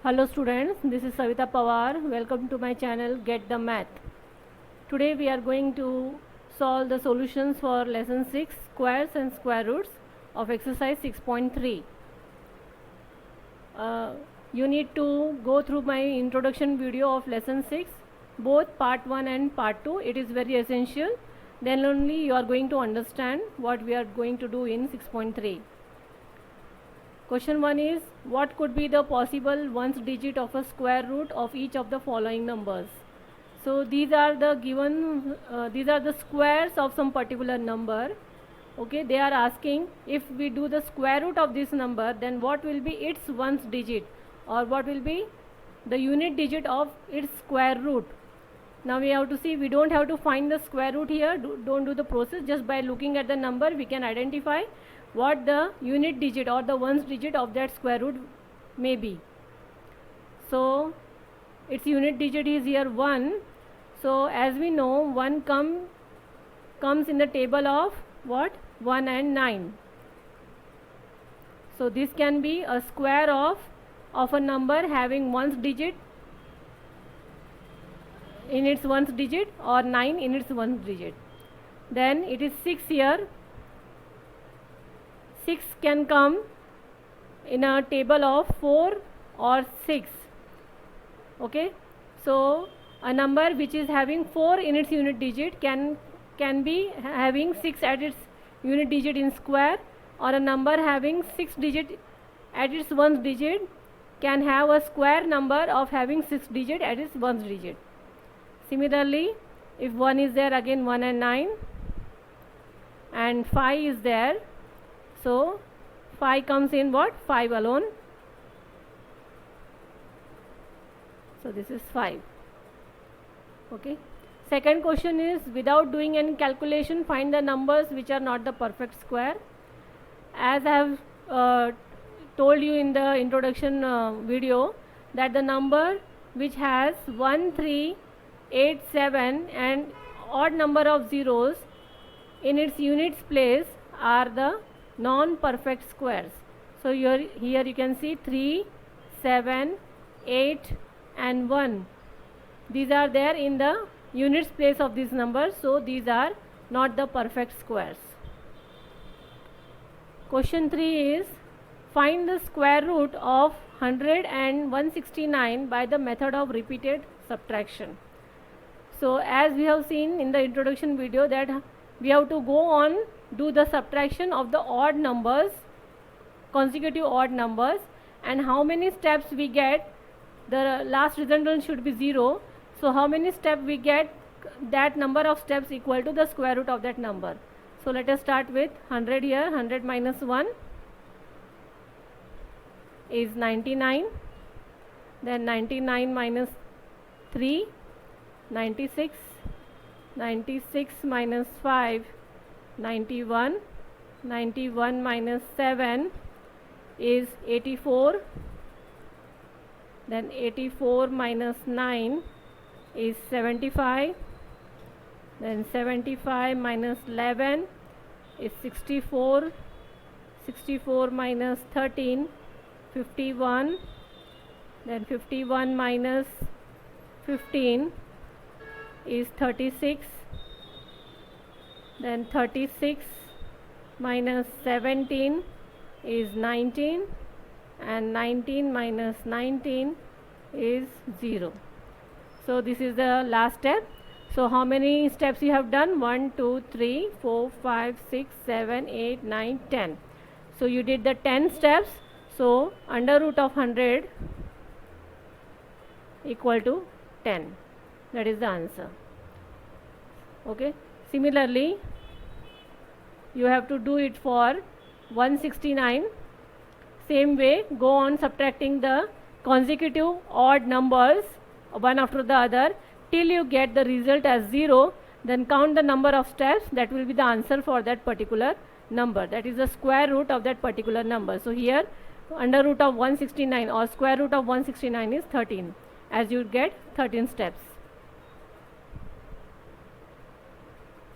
Hello students, this is Savita Pawar. Welcome to my channel Get the Math. Today we are going to solve the solutions for lesson 6 squares and square roots of exercise 6.3. You need to go through my introduction video of lesson 6, both part 1 and part 2. It is very essential. Then only you are going to understand what we are going to do in 6.3. Question 1 is, what could be the possible ones digit of a square root of each of the following numbers? So these are the given, these are the squares of some particular number. Okay, they are asking if we do the square root of this number, then what will be its ones digit, or what will be the unit digit of its square root. Now we have to see, we don't have to find the square root here, don't do the process. Just by looking at the number we can identify what the unit digit or the ones digit of that square root may be. So its unit digit is here 1. So as we know, 1 comes in the table of what? 1 and 9. So this can be a square of a number having ones digit in its ones digit or 9 in its ones digit. Then it is 6 here. 6 can come in a table of 4 or 6. Okay, so a number which is having 4 in its unit digit can be having 6 at its unit digit in square, or a number having 6 digit at its ones digit can have a square number of having 6 digit at its ones digit. Similarly, if 1 is there, again 1 and 9, and 5 is there. So 5 comes in what? 5 alone. So this is 5. Okay. Second question is, without doing any calculation, find the numbers which are not the perfect square. As I have told you in the introduction video, that the number which has 1, 3, 8, 7 and odd number of zeros in its units place are the non-perfect squares. So here you can see 3, 7, 8 and 1. These are there in the units place of these numbers, so these are not the perfect squares. Question 3 is, find the square root of 100 and 169 by the method of repeated subtraction. So as we have seen in the introduction video, that we have to go on do the subtraction of the odd numbers, consecutive odd numbers, and how many steps we get, the last resultant should be 0. So how many steps we get, that number of steps equal to the square root of that number. So let us start with 100 here. 100 minus 1 is 99. Then 99 minus 3, 96. 96 minus 5, 91. 91 minus 7 is 84. Then 84 minus 9 is 75. Then 75 minus 11 is 64. 64 minus 13, 51. Then 51 minus 15 is 36. Then 36 minus 17 is 19, and 19 minus 19 is 0. So this is the last step. So how many steps you have done? 1, 2, 3, 4, 5, 6, 7, 8, 9, 10. So you did the 10 steps. So under root of 100 equal to 10. That is the answer. Okay. Similarly, you have to do it for 169. Same way, go on subtracting the consecutive odd numbers one after the other till you get the result as 0. Then count the number of steps. That will be the answer for that particular number. That is the square root of that particular number. So here under root of 169 or square root of 169 is 13, as you get 13 steps.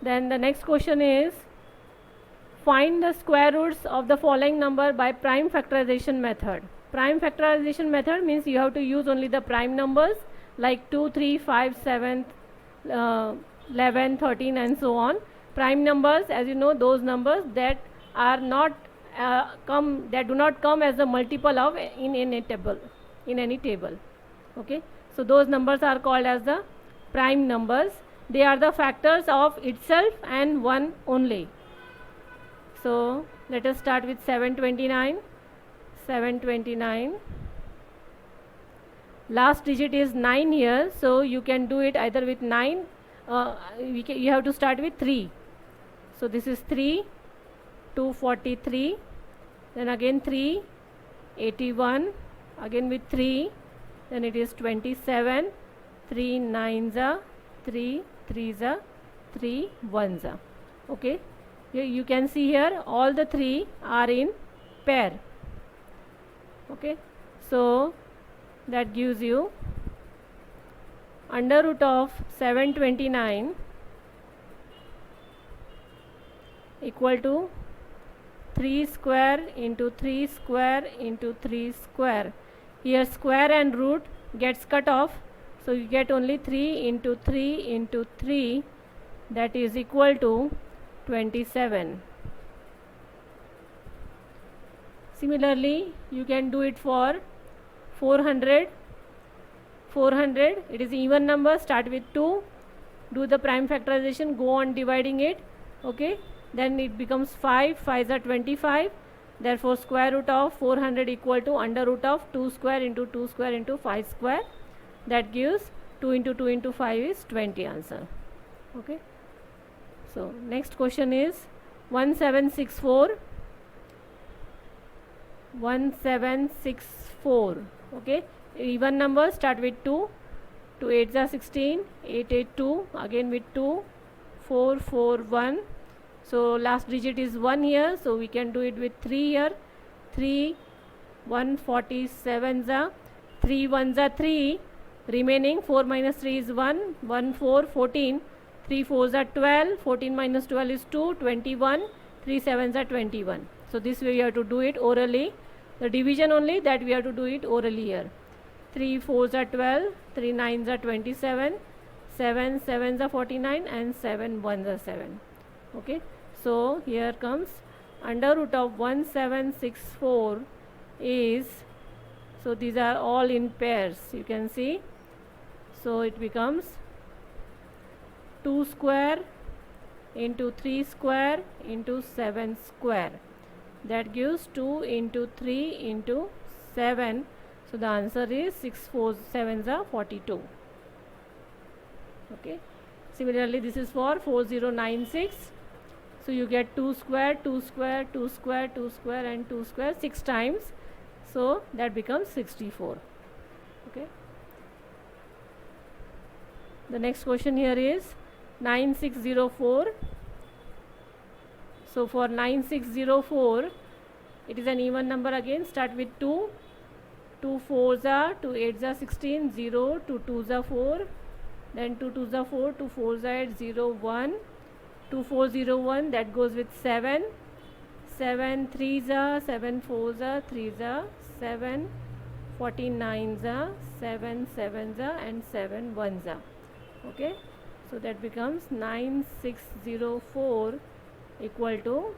Then the next question is, Find the square roots of the following number by prime factorization method. Prime factorization method means you have to use only the prime numbers like 2, 3, 5, 7, 11, 13 and so on. Prime numbers, as you know, those numbers that are not that do not come as a multiple of in any table. Okay, so those numbers are called as the prime numbers. They are the factors of itself and one only. So let us start with 729. 729. Last digit is 9 here, so you can do it either with 9. You have to start with 3. So this is 3, 243. Then again 3, 81. Again with 3. Then it is 27. 3 9s are 3 3s are 3 1s are. Okay. You can see here all the 3 are in pair. Okay, so that gives you under root of 729 equal to 3 square into 3 square into 3 square. Here square and root gets cut off, so you get only 3 into 3 into 3, that is equal to 27. Similarly, you can do it for 400. 400, it is even number, start with 2, do the prime factorization, go on dividing it. Okay, then it becomes 5, 5s are 25. Therefore, square root of 400 equal to under root of 2 square into 2 square into 5 square. That gives 2 into 2 into 5 is 20 answer. Okay. So next question is 1764. 1764. Okay, even number, start with 2. 2 8s are 16. 8 8 2, again with 2. 4 4 1. So last digit is 1 here, so we can do it with 3 here. 3 147s are 3 1s are 3. Remaining 4 minus 3 is 1. 1 4 14. 3 4s are 12. 14 minus 12 is 2. 21. 3 7s are 21. So this way you have to do it orally. The division only that we have to do it orally here. 3 4s are 12. 3 9s are 27. 7 7s are 49 and 7 1s are 7. Okay. So here comes under root of 1764 is, so these are all in pairs, you can see. So it becomes 2 square into 3 square into 7 square. That gives 2 into 3 into 7. So the answer is 6 4 7s are 42. Okay. Similarly, this is for 4096. So you get 2 square, 2 square, 2 square, 2 square and 2 square 6 times. So that becomes 64. Okay. The next question here is 9604. So for 9604, it is an even number again. Start with 2. 2 4s are, 2 8s are 16, 0, 2 2s are 4. Then 2 2s are 4, 2 4s are 8, 0, 1. 2 4 0 1, that goes with 7. 7 3s are, 7 4s are, 3s are, 7 49s are, 7 7s are and 7 1s are. Okay. So that becomes 9604 equal to,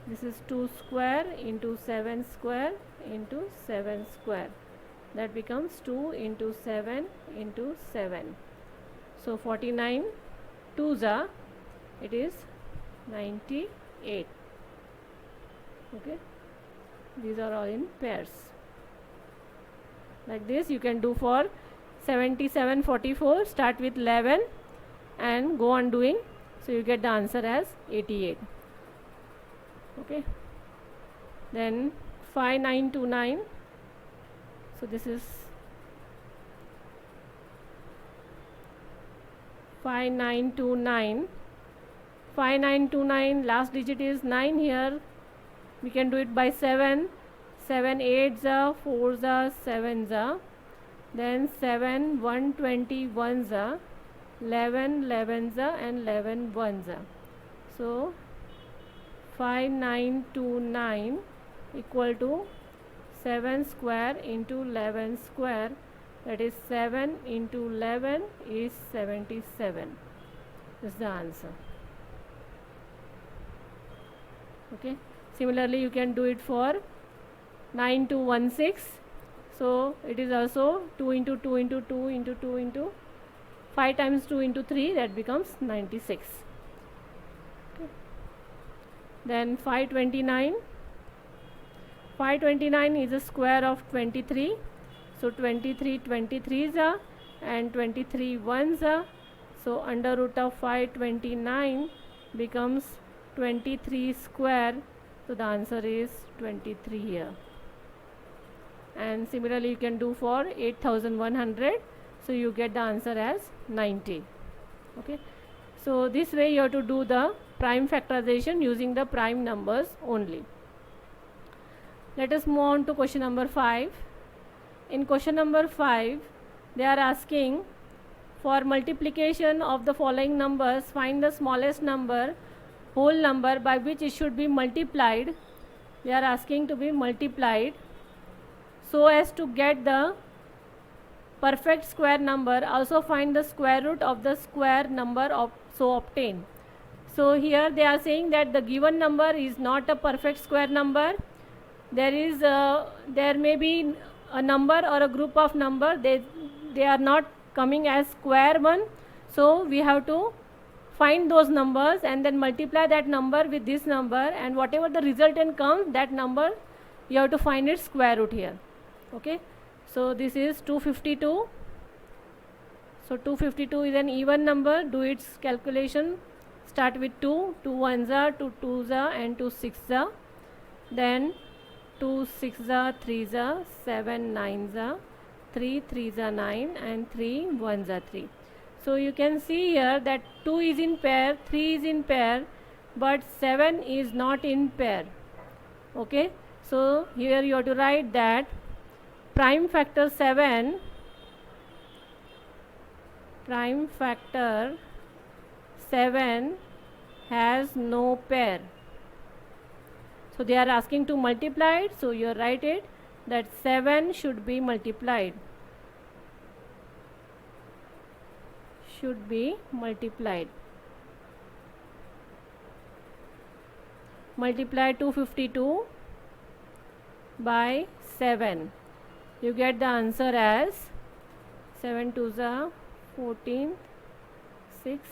this is 2 square into 7 square into 7 square. That becomes 2 into 7 into 7. So 49 2s are, it is 98. Okay. These are all in pairs. Like this you can do for 7744. Start with 11 and go on doing. So you get the answer as 88. Okay. Then 5929. So this is 5929. 5929, last digit is 9 here. We can do it by 7. 7 8s are, 4s are, 7s are. Then 7 121s are, 11 11s are and 11 1s are. So 5929 equal to 7 square into 11 square, that is 7 into 11 is 77. This is the answer. Okay. Similarly, you can do it for 9216. So it is also 2 into 2 into 2 into 2 into 5 times 2 into 3, that becomes 96. Okay. Then 529. 529 is a square of 23. So 23 23s are and 23 ones are. So under root of 529 becomes 23 square. So the answer is 23 here. And similarly you can do for 8100. So you get the answer as 90. Okay. So this way you have to do the prime factorization using the prime numbers only. Let us move on to question number 5. In question number 5, they are asking for multiplication of the following numbers, find the smallest number, whole number by which it should be multiplied. They are asking to be multiplied so as to get the perfect square number. Also find the square root of the square number so obtained. So here they are saying that the given number is not a perfect square number. There may be a number or a group of number, they are not coming as square one. So we have to find those numbers and then multiply that number with this number, and whatever the resultant comes, that number you have to find its square root here. Okay. So this is 252. So 252 is an even number. Do its calculation. Start with 2. 2 ones are, 2 twos are, and 2 sixes are. Then 2 sixes are, 3s are, 7 nines are, 3 3s are 9, and 3 ones are 3. So you can see here that 2 is in pair, 3 is in pair, but 7 is not in pair. Okay. So here you have to write that prime factor 7 has no pair. So they are asking to multiply it, so you write it that 7 should be multiplied. Multiply 252 by 7. You get the answer as 7 2s are 14, 6,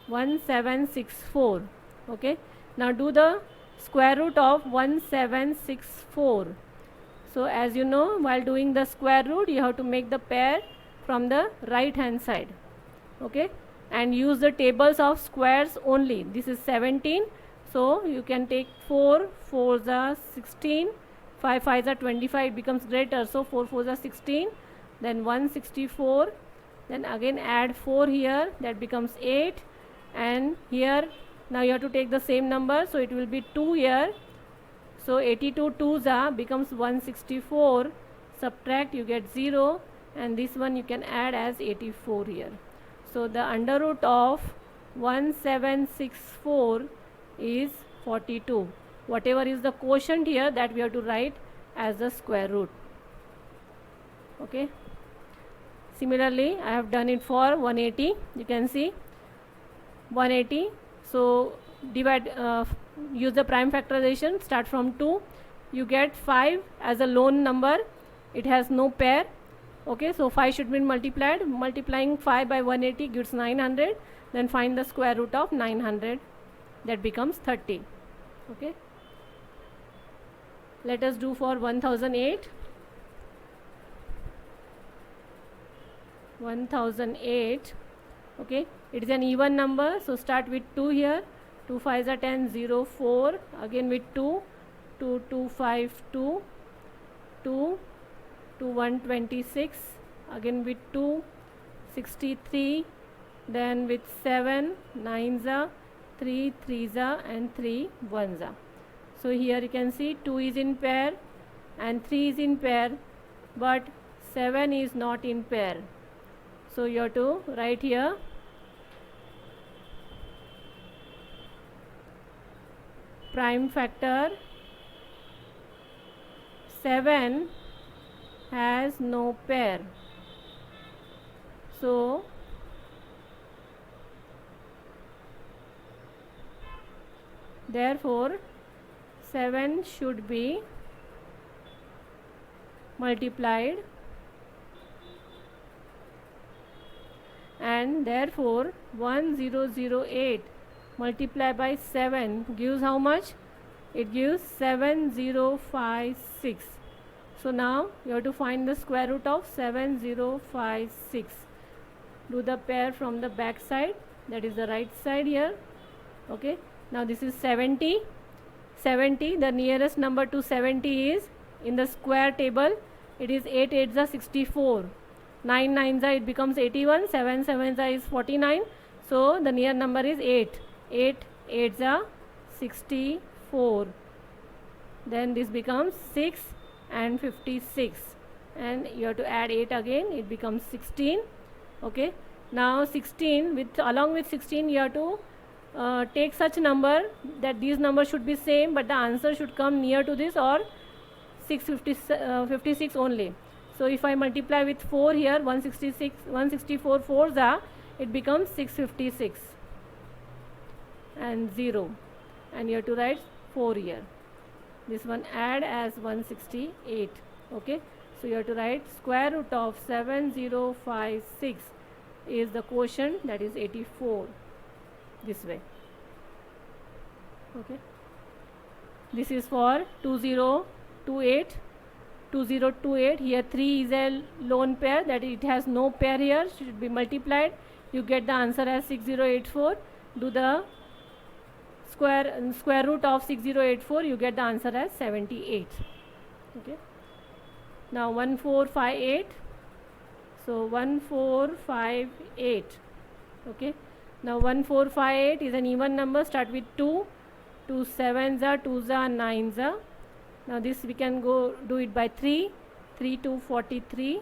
1764. Okay. Now do the square root of 1764. So as you know, while doing the square root, you have to make the pair from the right hand side. Okay. And use the tables of squares only. This is 17. So you can take 4, 4s are 16, 5 5s are 25, it becomes greater. So 4 4s are 16, then 164, then again add 4 here, that becomes 8, and here now you have to take the same number, so it will be 2 here. So 82 2s are becomes 164, subtract, you get 0, and this one you can add as 84 here. So the under root of 1764 is 42. Whatever is the quotient here, that we have to write as the square root. Okay. Similarly, I have done it for 180. You can see 180. So divide, use the prime factorization. Start from 2. You get 5 as a lone number. It has no pair. Okay. So 5 should be multiplied. Multiplying 5 by 180 gives 900. Then find the square root of 900. That becomes 30. Okay. Let us do for 1008. 1008. Okay. It is an even number. So start with 2 here. 2 5s are 10, 0, 4. Again with 2. 2 2 5 2. 2 2 1 26. Again with 2 63. Then with 7 9s are, 3 3s are, and 3 1s are. So here you can see 2 is in pair and 3 is in pair, but 7 is not in pair. So you have to write here prime factor 7 has no pair. So therefore 7 should be multiplied, and therefore 1008 multiplied by 7 gives how much? It gives 7056. So now you have to find the square root of 7056. Do the pair from the back side, that is the right side here. Okay, now this is 70. The nearest number to 70 is in the square table. It is 8 8s are 64, 9 9s are, it becomes 81, 7 7s are is 49. So the near number is 8. 8 8s are 64. Then this becomes 6 and 56, and you have to add 8 again, it becomes 16. Okay, now 16 with along with 16 you have to take such number that these numbers should be same, but the answer should come near to this or 56 only. So if I multiply with 4 here, 164 4s are, it becomes 656 and 0, and you have to write 4 here. This one add as 168. Okay, so you have to write square root of 7056 is the quotient, that is 84, this way. Okay, this is for 2028. Here 3 is a lone pair, that it has no pair here, should be multiplied. You get the answer as 6084. Do the square root of 6084, you get the answer as 78. Okay, now 1458. So 1458. Okay, now 1458 is an even number, start with 2. 2 7s are, 2s are, 9s are. Now this we can go do it by 3. 3 to 43.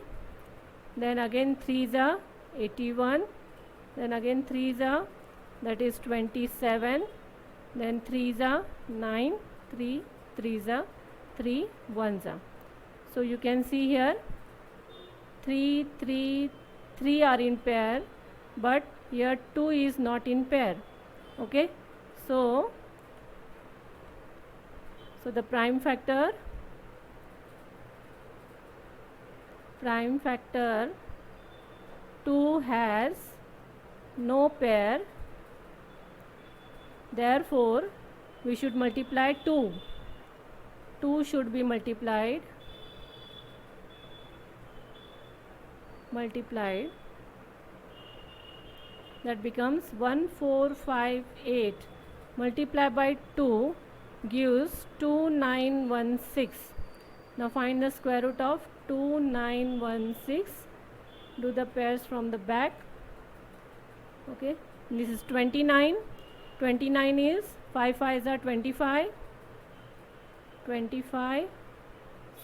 Then again 3s are 81. Then again 3s are, that is 27. Then 3s are 9. 3 3s are, 3 1s are. So you can see here 3 3 3 are in pair, but here 2 is not in pair. Okay, so the prime factor 2 has no pair, therefore we should multiply 2. 2 should be multiplied, that becomes 1458 multiplied by 2 gives 2916. Now find the square root of 2916. Do the pairs from the back. Okay, this is 29. 29 is 5 5s are 25.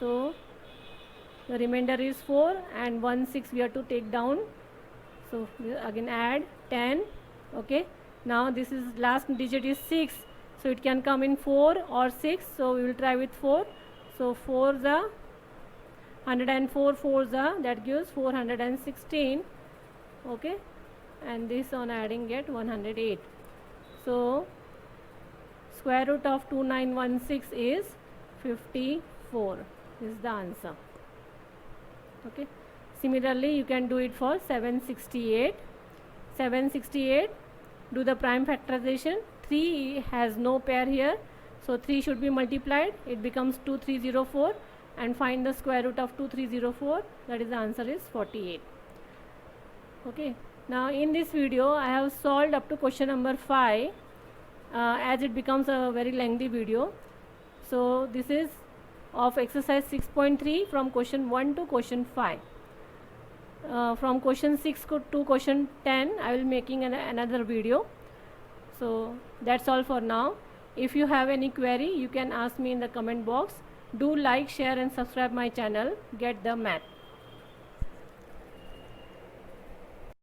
So the remainder is 4, and 1 6 we have to take down. So again add 10. Okay, now this is last digit is 6, so it can come in 4 or 6. So we will try with 4. So 4s are 104, 4s are, that gives 416. Okay, and this on adding get 108. So square root of 2916 is 54. This is the answer. Okay, similarly you can do it for 768. Do the prime factorization. 3 has no pair here, so 3 should be multiplied, it becomes 2304, and find the square root of 2304, that is the answer is 48. Okay, now in this video I have solved up to question number 5, as it becomes a very lengthy video. So this is of exercise 6.3 from question 1 to question 5. From question 6 to question 10 I will making another video. So that's all for now. If you have any query, you can ask me in the comment box. Do like, share and subscribe my channel. Get the math.